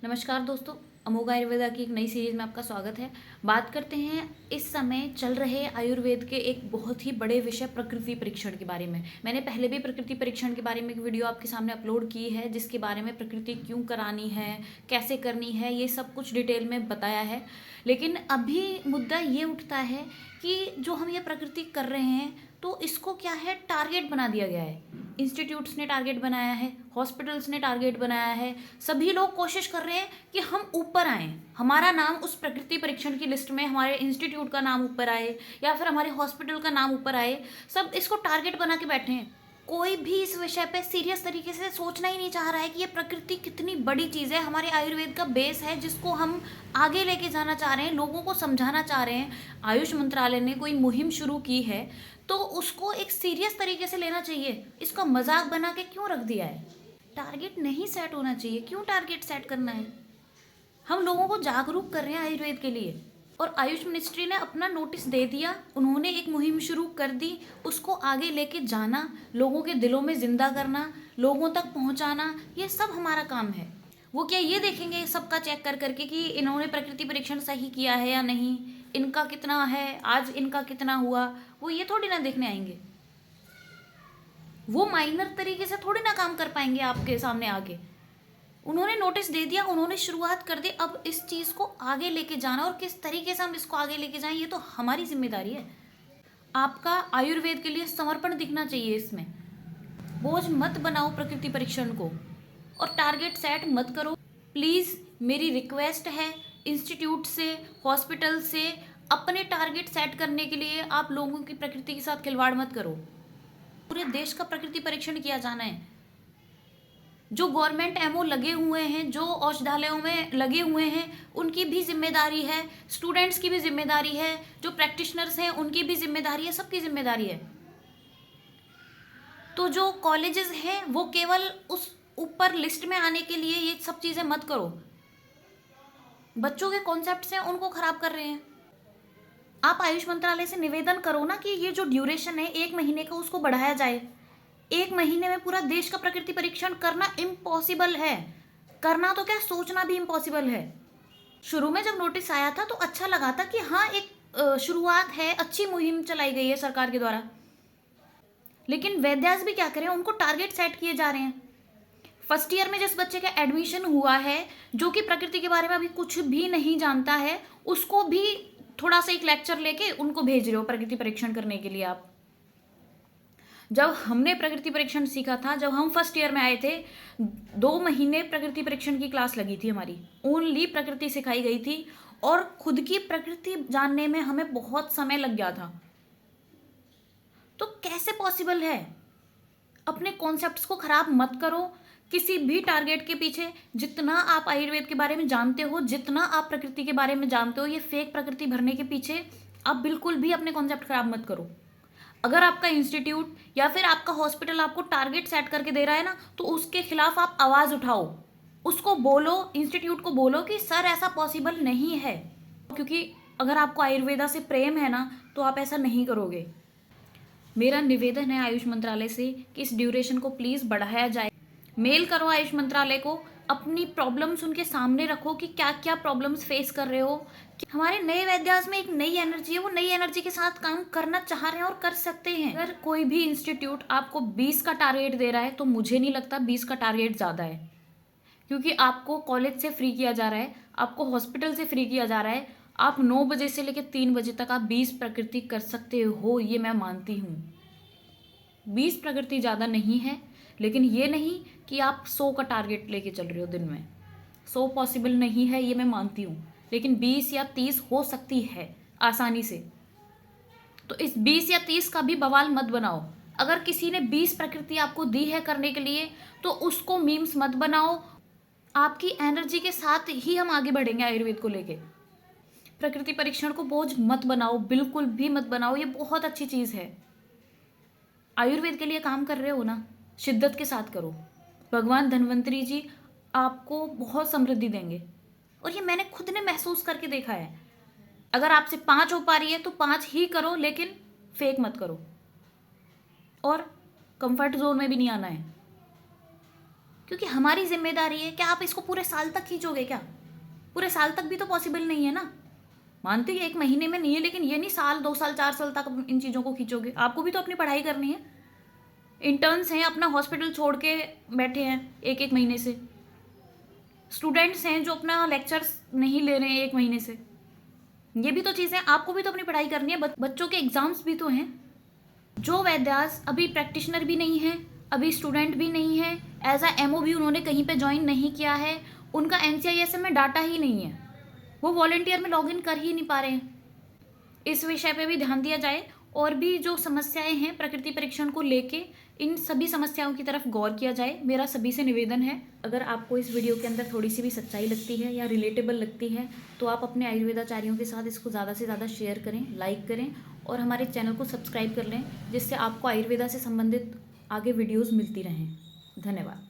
नमस्कार दोस्तों, अमोघ आयुर्वेदा की एक नई सीरीज में आपका स्वागत है। बात करते हैं इस समय चल रहे आयुर्वेद के एक बहुत ही बड़े विषय प्रकृति परीक्षण के बारे में। मैंने पहले भी प्रकृति परीक्षण के बारे में एक वीडियो आपके सामने अपलोड की है, जिसके बारे में प्रकृति क्यों करानी है, कैसे करनी है, ये सब कुछ डिटेल में बताया है। लेकिन अभी मुद्दा ये उठता है कि जो हम ये प्रकृति कर रहे हैं तो इसको क्या है, टारगेट बना दिया गया है। इंस्टीट्यूट्स ने टारगेट बनाया है, हॉस्पिटल्स ने टारगेट बनाया है, सभी लोग कोशिश कर रहे हैं कि हम ऊपर आएँ, हमारा नाम उस प्रकृति परीक्षण की लिस्ट में, हमारे इंस्टीट्यूट का नाम ऊपर आए या फिर हमारे हॉस्पिटल का नाम ऊपर आए। सब इसको टारगेट बना के बैठे हैं। कोई भी इस विषय पे सीरियस तरीके से सोचना ही नहीं चाह रहा है कि ये प्रकृति कितनी बड़ी चीज़ है, हमारे आयुर्वेद का बेस है, जिसको हम आगे लेके जाना चाह रहे हैं, लोगों को समझाना चाह रहे हैं। आयुष मंत्रालय ने कोई मुहिम शुरू की है तो उसको एक सीरियस तरीके से लेना चाहिए। इसको मजाक बना के क्यों रख दिया है? टारगेट नहीं सेट होना चाहिए। क्यों टारगेट सेट करना है? हम लोगों को जागरूक कर रहे हैं आयुर्वेद के लिए, और आयुष मिनिस्ट्री ने अपना नोटिस दे दिया, उन्होंने एक मुहिम शुरू कर दी, उसको आगे लेके जाना, लोगों के दिलों में जिंदा करना, लोगों तक पहुंचाना, ये सब हमारा काम है। वो क्या ये देखेंगे सबका चेक कर करके कि इन्होंने प्रकृति परीक्षण सही किया है या नहीं, इनका कितना है, आज इनका कितना हुआ, वो ये थोड़ी ना देखने आएंगे। वो माइनर तरीके से थोड़ी ना काम कर पाएंगे आपके सामने आके। उन्होंने नोटिस दे दिया, उन्होंने शुरुआत कर दी, अब इस चीज़ को आगे लेके जाना और किस तरीके से हम इसको आगे लेके जाएं, ये तो हमारी जिम्मेदारी है। आपका आयुर्वेद के लिए समर्पण दिखना चाहिए इसमें। बोझ मत बनाओ प्रकृति परीक्षण को और टारगेट सेट मत करो। प्लीज़ मेरी रिक्वेस्ट है, इंस्टीट्यूट से, हॉस्पिटल से अपने टारगेट सेट करने के लिए आप लोगों की प्रकृति के साथ खिलवाड़ मत करो। पूरे देश का प्रकृति परीक्षण किया जाना है। जो गवर्नमेंट एमओ लगे हुए हैं, जो औषधालयों में लगे हुए हैं, उनकी भी जिम्मेदारी है, स्टूडेंट्स की भी जिम्मेदारी है, जो प्रैक्टिशनर्स हैं उनकी भी जिम्मेदारी है, सबकी जिम्मेदारी है। तो जो कॉलेजेस हैं वो केवल उस ऊपर लिस्ट में आने के लिए ये सब चीज़ें मत करो। बच्चों के कॉन्सेप्ट्स हैं उनको खराब कर रहे हैं। आप आयुष मंत्रालय से निवेदन करो ना कि ये जो ड्यूरेशन है 1 महीने का, उसको बढ़ाया जाए। 1 महीने में पूरा देश का प्रकृति परीक्षण करना इम्पॉसिबल है। करना तो क्या, सोचना भी इम्पॉसिबल है। शुरू में जब नोटिस आया था तो अच्छा लगा था कि हाँ, एक शुरुआत है, अच्छी मुहिम चलाई गई है सरकार के द्वारा। लेकिन वैद्यास भी क्या करें, उनको टारगेट सेट किए जा रहे हैं। फर्स्ट ईयर में जिस बच्चे का एडमिशन हुआ है, जो कि प्रकृति के बारे में अभी कुछ भी नहीं जानता है, उसको भी थोड़ा सा एक लेक्चर लेके उनको भेज रहे हो प्रकृति परीक्षण करने के लिए आप। जब हमने प्रकृति परीक्षण सीखा था, जब हम फर्स्ट ईयर में आए थे, 2 महीने प्रकृति परीक्षण की क्लास लगी थी हमारी। ओनली प्रकृति सिखाई गई थी और खुद की प्रकृति जानने में हमें बहुत समय लग गया था। तो कैसे पॉसिबल है? अपने कॉन्सेप्ट्स को खराब मत करो किसी भी टारगेट के पीछे। जितना आप आयुर्वेद के बारे में जानते हो, जितना आप प्रकृति के बारे में जानते हो, ये फेक प्रकृति भरने के पीछे आप बिल्कुल भी अपने कॉन्सेप्ट खराब मत करो। अगर आपका इंस्टीट्यूट या फिर आपका हॉस्पिटल आपको टारगेट सेट करके दे रहा है ना, तो उसके खिलाफ आप आवाज़ उठाओ, उसको बोलो, इंस्टीट्यूट को बोलो कि सर ऐसा पॉसिबल नहीं है। क्योंकि अगर आपको आयुर्वेदा से प्रेम है ना, तो आप ऐसा नहीं करोगे। मेरा निवेदन है आयुष मंत्रालय से कि इस ड्यूरेशन को प्लीज़ बढ़ाया जाए। मेल करो आयुष मंत्रालय को, अपनी प्रॉब्लम्स उनके सामने रखो कि क्या क्या प्रॉब्लम्स फेस कर रहे हो। हमारे नए वैद्यास में एक नई एनर्जी है, वो नई एनर्जी के साथ काम करना चाह रहे हैं और कर सकते हैं। अगर कोई भी इंस्टीट्यूट आपको 20 का टारगेट दे रहा है तो मुझे नहीं लगता 20 का टारगेट ज़्यादा है, क्योंकि आपको कॉलेज से फ्री किया जा रहा है, आपको हॉस्पिटल से फ्री किया जा रहा है। आप 9 बजे से लेकर 3 बजे तक आप 20 प्रकृति कर सकते हो, ये मैं मानती हूँ। 20 प्रकृति ज़्यादा नहीं है, लेकिन ये नहीं कि आप 100 का टारगेट लेके चल रहे हो दिन में। 100 पॉसिबल नहीं है, ये मैं मानती हूँ, लेकिन 20 या 30 हो सकती है आसानी से। तो इस 20 या 30 का भी बवाल मत बनाओ। अगर किसी ने 20 प्रकृति आपको दी है करने के लिए, तो उसको मीम्स मत बनाओ। आपकी एनर्जी के साथ ही हम आगे बढ़ेंगे आयुर्वेद को लेके। प्रकृति परीक्षण को बोझ मत बनाओ, बिल्कुल भी मत बनाओ। ये बहुत अच्छी चीज़ है। आयुर्वेद के लिए काम कर रहे हो ना, शिद्दत के साथ करो। भगवान धन्वंतरी जी आपको बहुत समृद्धि देंगे, और ये मैंने खुद ने महसूस करके देखा है। अगर आपसे 5 हो पा रही है तो 5 ही करो, लेकिन फेक मत करो और कंफर्ट जोन में भी नहीं आना है। क्योंकि हमारी जिम्मेदारी है। क्या आप इसको पूरे साल तक खींचोगे? क्या पूरे साल तक भी तो पॉसिबल नहीं है ना। मानते हैं 1 महीने में नहीं है, लेकिन ये नहीं साल 2 साल 4 साल तक इन चीज़ों को खींचोगे। आपको भी तो अपनी पढ़ाई करनी है। इंटर्न्स हैं अपना हॉस्पिटल छोड़ के बैठे हैं 1 महीने से। स्टूडेंट्स हैं जो अपना लेक्चर्स नहीं ले रहे हैं 1 महीने से। ये भी तो चीज़ें, आपको भी तो अपनी पढ़ाई करनी है। बच्चों के एग्जाम्स भी तो हैं। जो वैद्यास अभी प्रैक्टिशनर भी नहीं है, अभी स्टूडेंट भी नहीं है, एज अ एमओ भी उन्होंने कहीं पे ज्वाइन नहीं किया है, उनका NCISM में डाटा ही नहीं है, वो वॉलंटियर में लॉगिन कर ही नहीं पा रहे हैं। इस विषय पे भी ध्यान दिया जाए। और भी जो समस्याएं हैं प्रकृति परीक्षण को लेके, इन सभी समस्याओं की तरफ गौर किया जाए, मेरा सभी से निवेदन है। अगर आपको इस वीडियो के अंदर थोड़ी सी भी सच्चाई लगती है या रिलेटेबल लगती है तो आप अपने आयुर्वेदाचार्यों के साथ इसको ज़्यादा से ज़्यादा शेयर करें, लाइक करें और हमारे चैनल को सब्सक्राइब कर लें, जिससे आपको आयुर्वेदा से संबंधित आगे वीडियोज़ मिलती रहें। धन्यवाद।